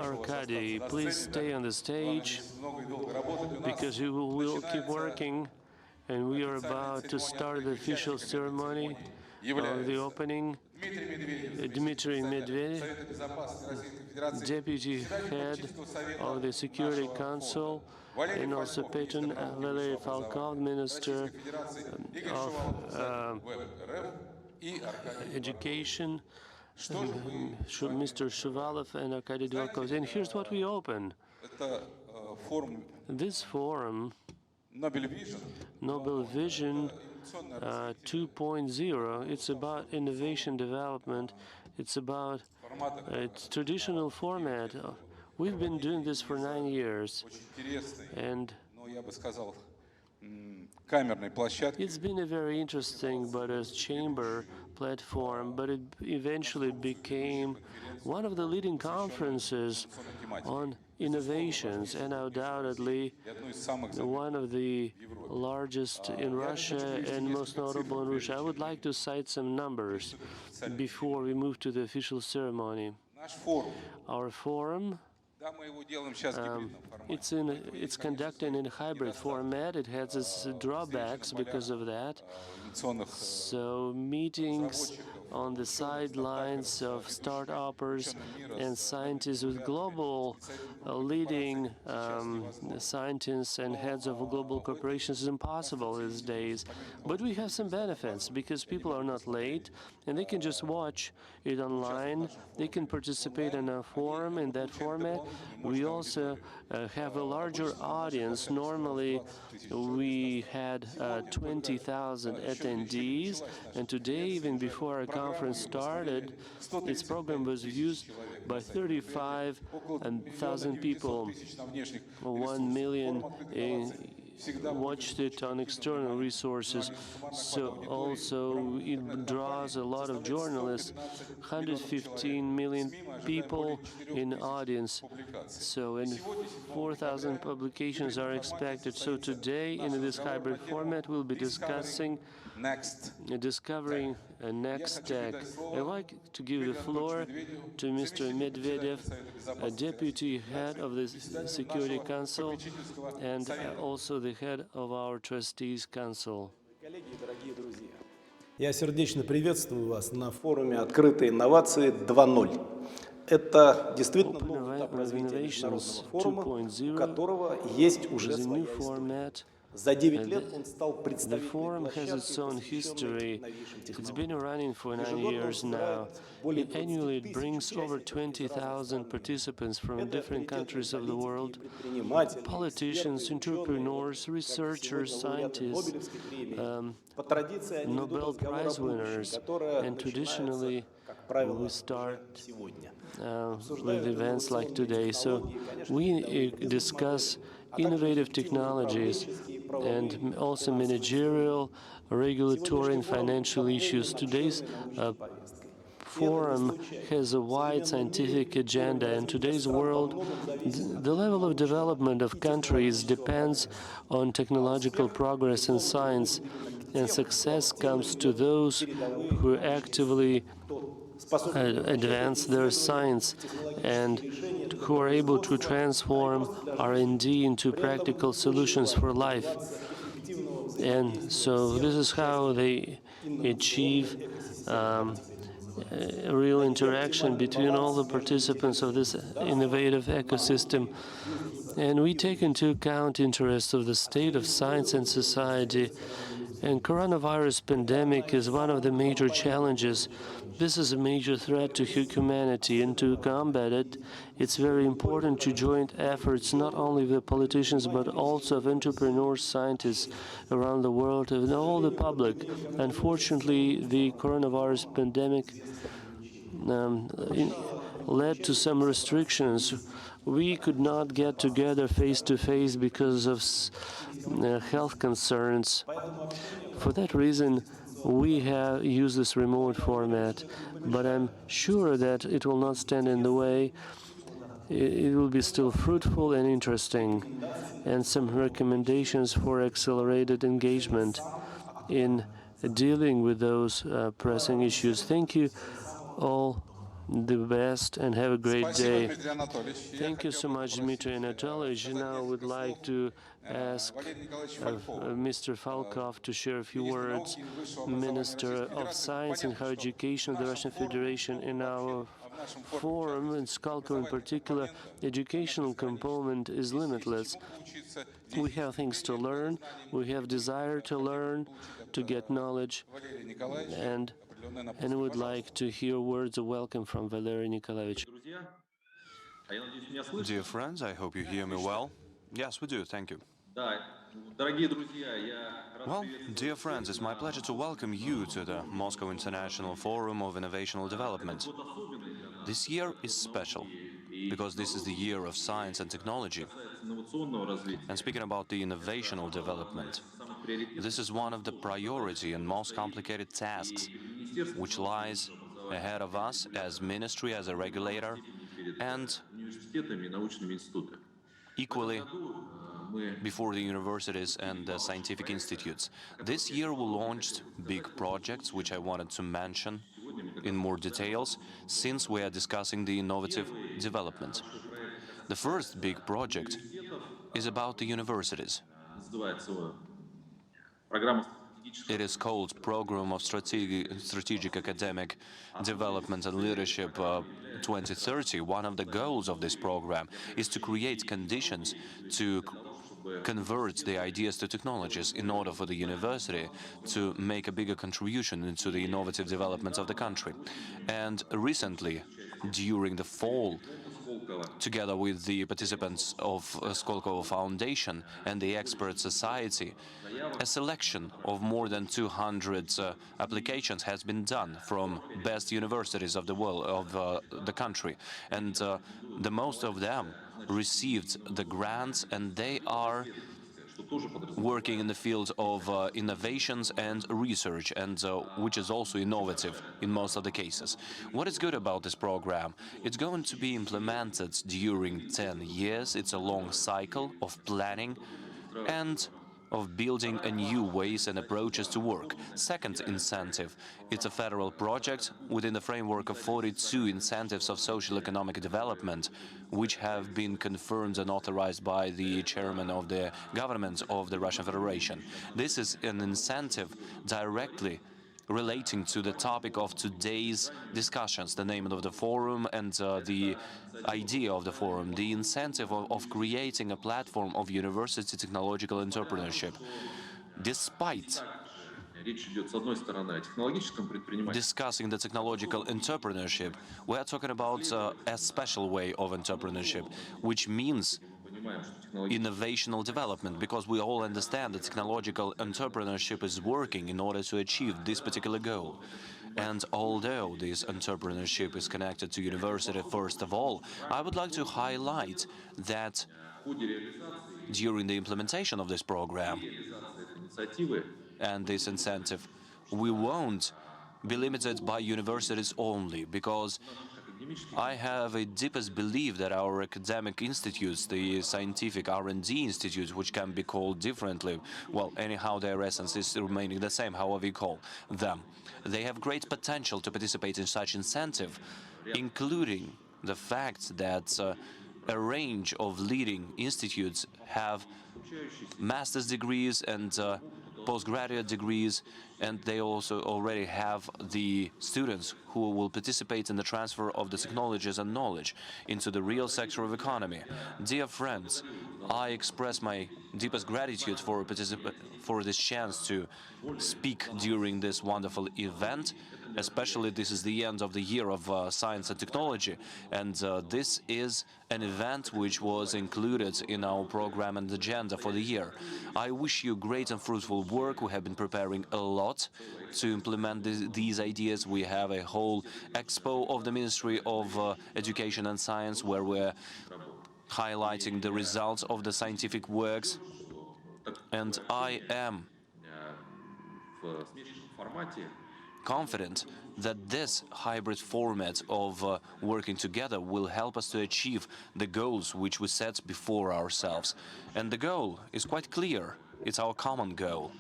Arkadiy, please stay on the stage because we will keep working, and we are about to start the official ceremony of the opening. Dmitry Medvedev, Deputy Head of the Security Council, and also Patron Valeriy Falkov, Minister of Education, Mr. Shuvalov and Arkadiy Dvorkovich. And here's what we open. This forum, Nobel Vision 2.0, it's about innovation development. It's about its traditional format. We've been doing this for 9 years, and it's been a very interesting but a chamber platform, but it eventually became one of the leading conferences on innovations, and undoubtedly one of the largest in Russia and most notable in Russia. I would like to cite some numbers before we move to the official ceremony. Our forum, it's conducted in a hybrid format. It has its drawbacks because of that. So meetings on the sidelines of start-uppers and scientists with global leading scientists and heads of global corporations is impossible these days. But we have some benefits because people are not late and they can just watch it online. They can participate in a forum in that format. We also have a larger audience. Normally, we had 20,000 attendees, and today, even before our conference started, its program was viewed by 35,000 people. 1 million watched it on external resources. So also it draws a lot of journalists, 115 million people in audience. So, and 4,000 publications are expected. So today, in this hybrid format, we'll be discussing discovering a next tech. I'd like to give the floor to Mr. Medvedev, a deputy head of the Security Council and also the head of our Trustees Council. Я сердечно приветствую вас на форуме «Открытые инновации 2.0». Это действительно новый этап развития международного форума, у которого есть уже своя история. За 9 лет он стал представительной площадкой по It's been running for 9 years now. Annually, it brings over 20,000 participants from different countries of the world, politicians, entrepreneurs, researchers, scientists, Nobel Prize winners, and traditionally we start with events like today. So we discuss innovative technologies and also managerial, regulatory and financial issues. Today's forum has a wide scientific agenda. In today's world, the level of development of countries depends on technological progress in science, and success comes to those who actively advance their science and who are able to transform R&D into practical solutions for life. And so this is how they achieve a real interaction between all the participants of this innovative ecosystem. And we take into account interests of the state of science and society. And coronavirus pandemic is one of the major challenges. This is a major threat to humanity, and to combat it, it's very important to join efforts not only of the politicians but also of entrepreneurs, scientists around the world, and all the public. Unfortunately, the coronavirus pandemic led to some restrictions. We could not get together face-to-face because of health concerns. For that reason, we have used this remote format, but I'm sure that it will not stand in the way. It will be still fruitful and interesting, and some recommendations for accelerated engagement in dealing with those pressing issues. Thank you all the best and have a great day. Thank you so much, Dmitry Anatolyevich. Now I would like to ask Mr. Falkov to share a few words, Minister of Science and Higher Education of the Russian Federation. In our forum, in Skolkovo in particular, educational component is limitless. We have things to learn, we have desire to learn, to get knowledge, and would like to hear words of welcome from Valeriy Nikolaevich. Dear friends, I hope you hear me well. Yes, we do, thank you. Well, dear friends, it's my pleasure to welcome you to the Moscow International Forum of Innovational Development. This year is special, because this is the year of science and technology. And speaking about the innovational development, this is one of the priority and most complicated tasks which lies ahead of us as ministry, as a regulator, and equally before the universities and the scientific institutes. This year we launched big projects which I wanted to mention in more details, since we are discussing the innovative development. The first big project is about the universities. It is called Program of Strategic Academic Development and Leadership 2030. One of the goals of this program is to create conditions to convert the ideas to technologies in order for the university to make a bigger contribution into the innovative development of the country. And recently, during the fall, together with the participants of Skolkovo Foundation and the expert society, a selection of more than 200 applications has been done from best universities of the world, of the country, and the most of them received the grants, and they are working in the field of innovations and research, and which is also innovative in most of the cases. What is good about this program? It's going to be implemented during 10 years. It's a long cycle of planning and of building a new ways and approaches to work. Second incentive, it's a federal project within the framework of 42 incentives of social economic development, which have been confirmed and authorized by the chairman of the government of the Russian Federation. This is an incentive directly relating to the topic of today's discussions, the name of the forum and the idea of the forum, the incentive of creating a platform of university technological entrepreneurship. Despite discussing the technological entrepreneurship, we are talking about a special way of entrepreneurship, which means innovational development, because we all understand that technological entrepreneurship is working in order to achieve this particular goal. And although this entrepreneurship is connected to university, first of all, I would like to highlight that during the implementation of this program and this incentive, we won't be limited by universities only, because I have a deepest belief that our academic institutes, the scientific R&D institutes, which can be called differently, well, anyhow, their essence is remaining the same, however you call them. They have great potential to participate in such incentive, including the fact that a range of leading institutes have master's degrees and postgraduate degrees, and they also already have the students who will participate in the transfer of the technologies and knowledge into the real sector of economy. Dear friends, I express my deepest gratitude for this chance to speak during this wonderful event. Especially this is the end of the year of science and technology, and this is an event which was included in our program and agenda for the year. I wish you great and fruitful work. We have been preparing a lot to implement these ideas. We have a whole expo of the Ministry of Education and Science, where we're highlighting the results of the scientific works, and I am confident that this hybrid format of working together will help us to achieve the goals which we set before ourselves. And the goal is quite clear. It's our common goal.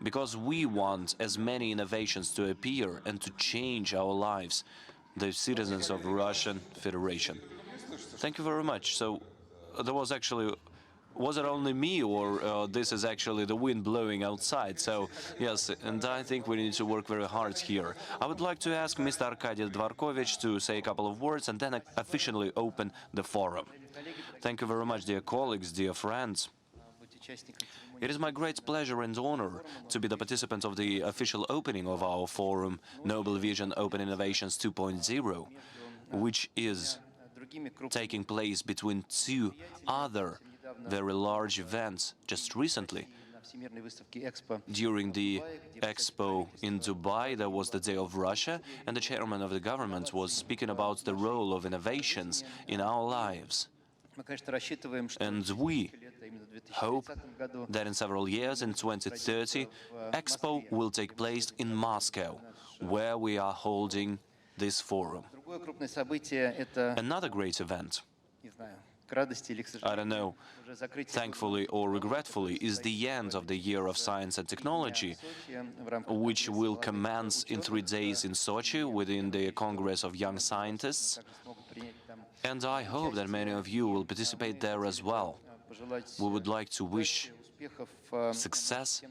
Because we want as many innovations to appear and to change our lives, the citizens of Russian Federation. Thank you very much. So there was actually, was it only me, or this is actually the wind blowing outside? So yes, and I think we need to work very hard here. I would like to ask Mr. Arkadiy Dvorkovich to say a couple of words and then officially open the forum. Thank you very much, dear colleagues, dear friends. It is my great pleasure and honor to be the participant of the official opening of our forum, Noble Vision Open Innovations 2.0, which is taking place between two other very large events just recently. During the Expo in Dubai, there was the Day of Russia, and the chairman of the government was speaking about the role of innovations in our lives. And we hope that in several years, in 2030, Expo will take place in Moscow, where we are holding this forum. Another great event, I don't know, thankfully or regretfully, is the end of the Year of Science and Technology, which will commence in 3 days in Sochi within the Congress of Young Scientists. And I hope that many of you will participate there as well. We would like to wish success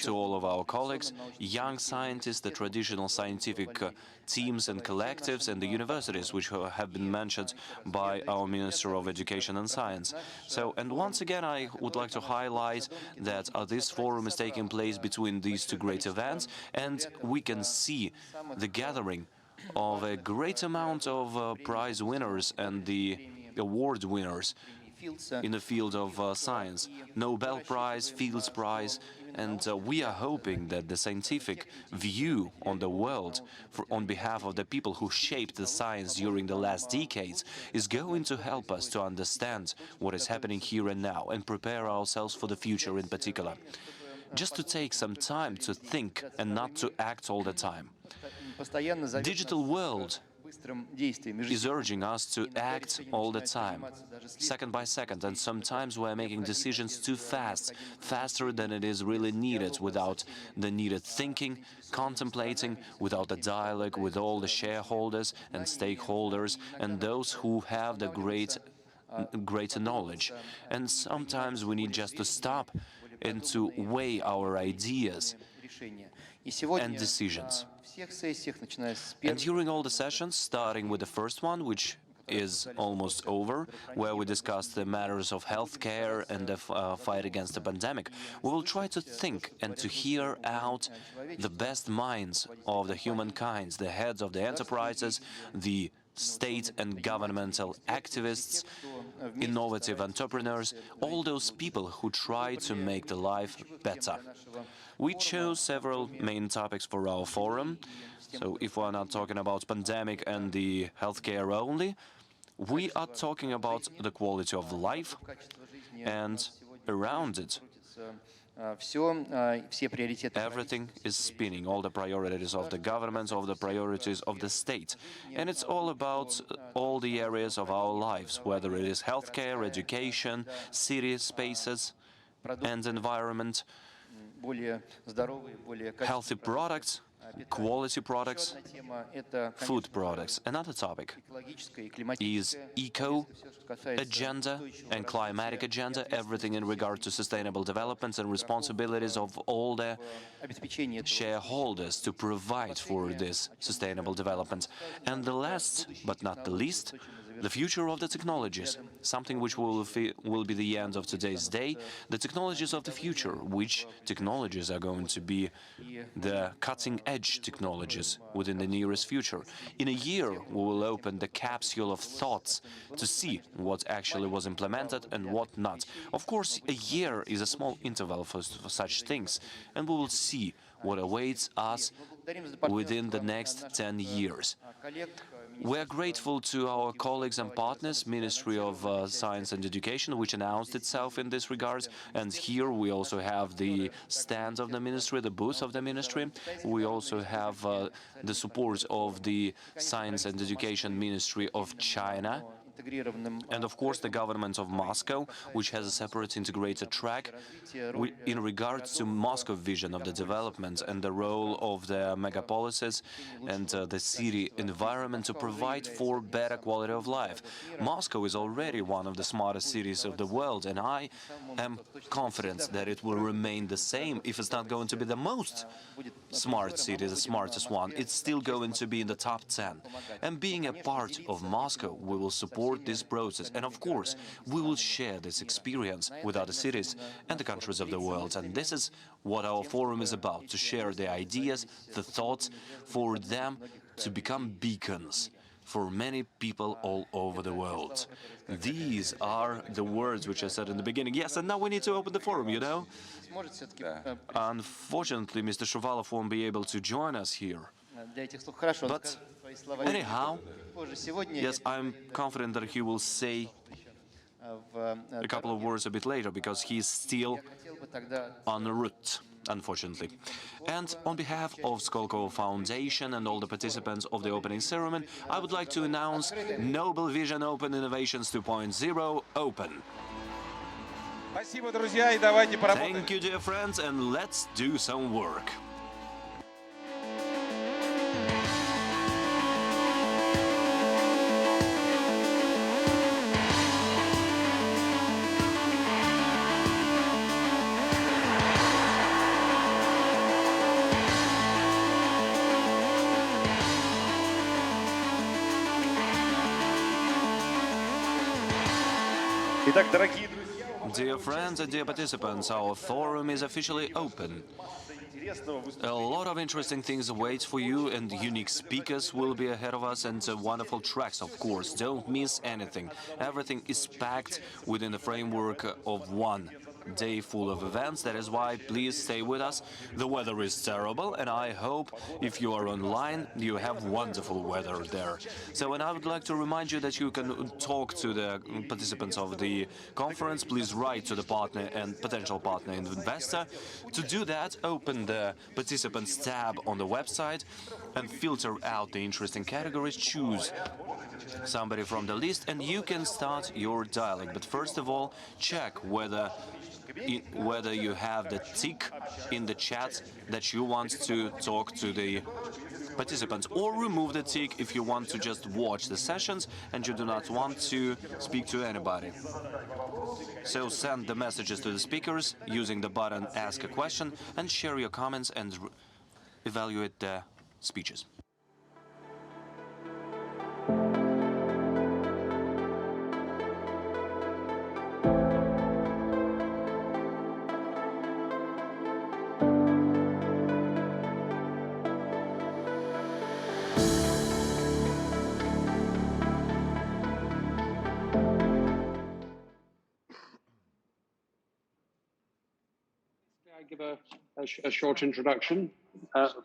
to all of our colleagues, young scientists, the traditional scientific teams and collectives, and the universities, which have been mentioned by our Minister of Education and Science. So, and once again, I would like to highlight that this forum is taking place between these two great events, and we can see the gathering of a great amount of prize winners and the award winners in the field of science, Nobel Prize, Fields Prize, and we are hoping that the scientific view on the world on behalf of the people who shaped the science during the last decades is going to help us to understand what is happening here and now and prepare ourselves for the future in particular. Just to take some time to think and not to act all the time. Digital world is urging us to act all the time, second by second, and sometimes we're making decisions too fast, faster than it is really needed, without the needed thinking, contemplating, without the dialogue with all the shareholders and stakeholders and those who have the greater knowledge. And sometimes we need just to stop and to weigh our ideas and decisions. And during all the sessions, starting with the first one, which is almost over, where we discussed the matters of healthcare and the fight against the pandemic, we will try to think and to hear out the best minds of the humankind, the heads of the enterprises, the state and governmental activists, innovative entrepreneurs, all those people who try to make the life better. We chose several main topics for our forum. So if we're not talking about pandemic and the healthcare only, we are talking about the quality of life, and around it everything is spinning, all the priorities of the government, all the priorities of the state. And it's all about all the areas of our lives, whether it is healthcare, education, city spaces and environment, healthy products, quality products, food products. Another topic is eco agenda and climatic agenda, everything in regard to sustainable development and responsibilities of all the shareholders to provide for this sustainable development. And the last but not the least, the future of the technologies, something which will be the end of today's day, the technologies of the future, which technologies are going to be the cutting-edge technologies within the nearest future. In a year, we will open the capsule of thoughts to see what actually was implemented and what not. Of course, a year is a small interval for such things, and we will see what awaits us within the next 10 years. We are grateful to our colleagues and partners, Ministry of Science and Education, which announced itself in this regard. And here we also have the stand of the ministry, the booth of the ministry. We also have the support of the Science and Education Ministry of China, And of course, the government of Moscow, which has a separate integrated track in regards to Moscow vision of the development and the role of the megapolises and the city environment to provide for better quality of life. Moscow is already one of the smartest cities of the world, and I am confident that it will remain the same. If it's not going to be the most smart city, the smartest one, it's still going to be in the top 10. And being a part of Moscow, we will support this process. And of course, we will share this experience with other cities and the countries of the world. And this is what our forum is about, to share the ideas, the thoughts, for them to become beacons for many people all over the world. These are the words which I said in the beginning. Yes, and now we need to open the forum, you know? Unfortunately, Mr. Shuvalov won't be able to join us here. But anyhow, yes, I'm confident that he will say a couple of words a bit later, because he's still en route, unfortunately. And on behalf of Skolkovo Foundation and all the participants of the opening ceremony, I would like to announce Noble Vision Open Innovations 2.0 Open. Thank you, dear friends, and let's do some work. Dear friends and dear participants, our forum is officially open. A lot of interesting things await for you, and unique speakers will be ahead of us, and wonderful tracks, of course. Don't miss anything. Everything is packed within the framework of one day full of events. That is why please stay with us. The weather is terrible, and I hope if you are online you have wonderful weather there. So, and I would like to remind you that you can talk to the participants of the conference. Please write to the partner and potential partner and investor. To do that, open the participants tab on the website and filter out the interesting categories. Choose somebody from the list and you can start your dialogue. But first of all, check whether you have the tick in the chat that you want to talk to the participants, or remove the tick if you want to just watch the sessions and you do not want to speak to anybody. So send the messages to the speakers using the button Ask a Question and share your comments and evaluate the speeches. I give a short introduction,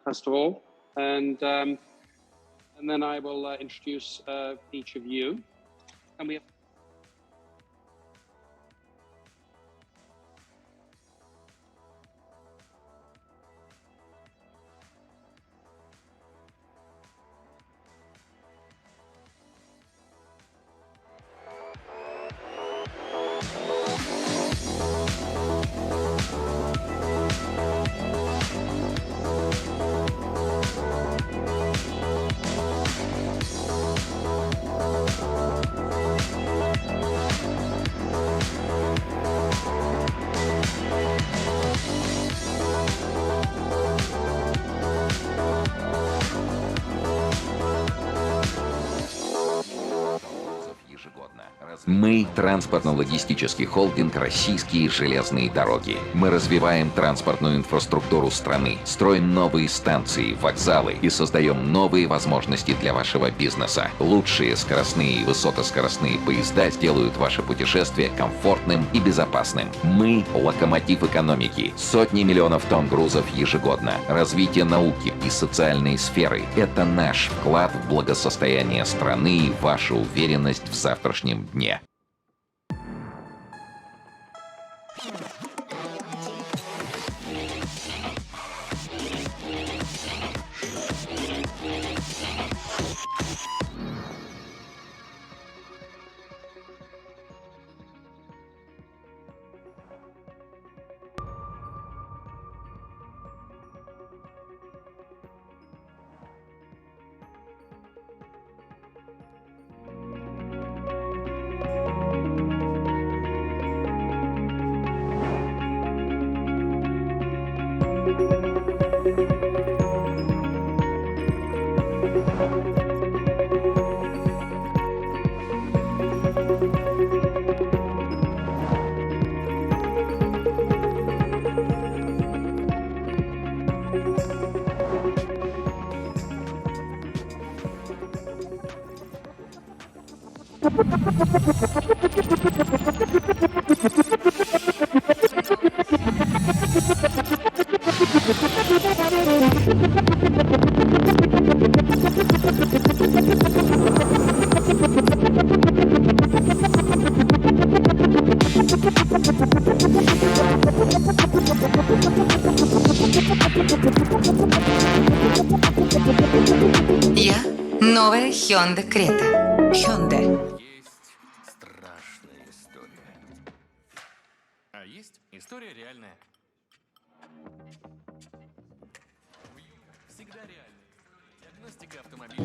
first of all, and then I will introduce each of you. And we have Мы – транспортно-логистический холдинг «Российские железные дороги». Мы развиваем транспортную инфраструктуру страны, строим новые станции, вокзалы и создаем новые возможности для вашего бизнеса. Лучшие скоростные и высокоскоростные поезда сделают ваше путешествие комфортным и безопасным. Мы – локомотив экономики. Сотни миллионов тонн грузов ежегодно. Развитие науки и социальной сферы – это наш вклад в благосостояние страны и ваша уверенность в завтрашнем дне. Я новая Hyundai Creta. Hyundai. Есть страшная история. А есть история реальная. Всегда реальная. Диагностика автомобиля.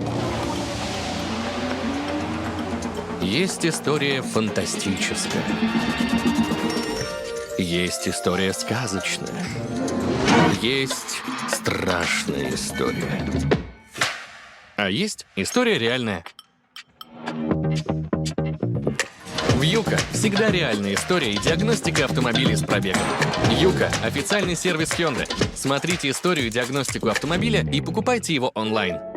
Есть история фантастическая. Есть история сказочная. Есть страшная история. А есть история реальная. Юка всегда реальная история и диагностика автомобилей с пробегом. Юка – официальный сервис Hyundai. Смотрите историю и диагностику автомобиля и покупайте его онлайн.